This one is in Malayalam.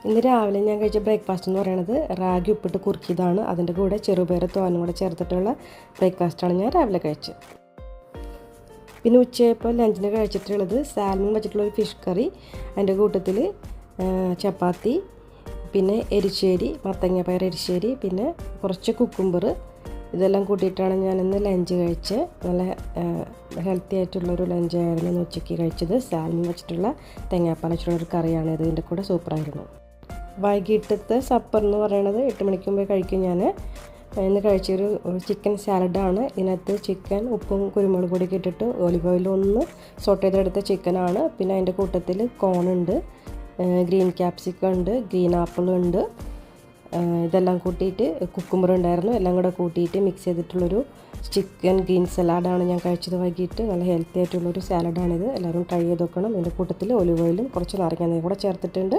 ഇന്ന് രാവിലെ ഞാൻ കഴിച്ച ബ്രേക്ക്ഫാസ്റ്റ് എന്ന് പറയുന്നത് റാഗി ഉപ്പിട്ട് കുറുക്കിയതാണ്. അതിൻ്റെ കൂടെ ചെറുപയർ തോരനും കൂടെ ചേർത്തിട്ടുള്ള ബ്രേക്ക്ഫാസ്റ്റാണ് ഞാൻ രാവിലെ കഴിച്ചത്. പിന്നെ ഉച്ചയപ്പോൾ ലഞ്ചിന് കഴിച്ചിട്ടുള്ളത് സാൽമൺ വെച്ചിട്ടുള്ളൊരു ഫിഷ് കറി, അതിൻ്റെ കൂട്ടത്തിൽ ചപ്പാത്തി, പിന്നെ എരിശ്ശേരി, മത്തങ്ങ എരിശ്ശേരി, പിന്നെ കുറച്ച് കുക്കുംബർ, ഇതെല്ലാം കൂട്ടിയിട്ടാണ് ഞാനിന്ന് ലഞ്ച് കഴിച്ചത്. നല്ല ഹെൽത്തി ആയിട്ടുള്ളൊരു ലഞ്ചായിരുന്നു ഇന്ന് ഉച്ചയ്ക്ക് കഴിച്ചത്. സാൽമൺ വെച്ചിട്ടുള്ള തേങ്ങാപ്പാൽ വെച്ചിട്ടുള്ളൊരു കറിയാണ് ഇത്. ഇതിൻ്റെ കൂടെ സൂപ്പറായിരുന്നു. വൈകിട്ടത്തെ സപ്പർ എന്ന് പറയുന്നത് 8 മണിക്ക് മുമ്പേ കഴിക്കും. ഞാൻ ഇന്ന് കഴിച്ചൊരു ചിക്കൻ സാലഡാണ്. ഇതിനകത്ത് ചിക്കൻ ഉപ്പും കുരുമുളക് പൊടിയൊക്കെ ഇട്ടിട്ട് ഒലിവ് ഓയിലൊന്ന് സോട്ട് ചെയ്തെടുത്ത ചിക്കനാണ്. പിന്നെ അതിൻ്റെ കൂട്ടത്തിൽ കോണുണ്ട്, ഗ്രീൻ ക്യാപ്സിക്കം ഉണ്ട്, ഗ്രീൻ ആപ്പിൾ ഉണ്ട്, ഇതെല്ലാം കൂട്ടിയിട്ട് കുക്കുംബർ ഉണ്ടായിരുന്നു. എല്ലാം കൂടെ കൂട്ടിയിട്ട് മിക്സ് ചെയ്തിട്ടുള്ളൊരു ചിക്കൻ ഗ്രീൻ സലാഡാണ് ഞാൻ കഴിച്ചത് വൈകിട്ട്. നല്ല ഹെൽത്തി ആയിട്ടുള്ളൊരു സാലഡാണിത്. എല്ലാവരും ട്രൈ ചെയ്ത് നോക്കണം. ഇതിൻ്റെ കൂട്ടത്തിൽ ഒലിവ് ഓയിലും കുറച്ച് നാരങ്ങ നീരും കൂടെ ചേർത്തിട്ടുണ്ട്.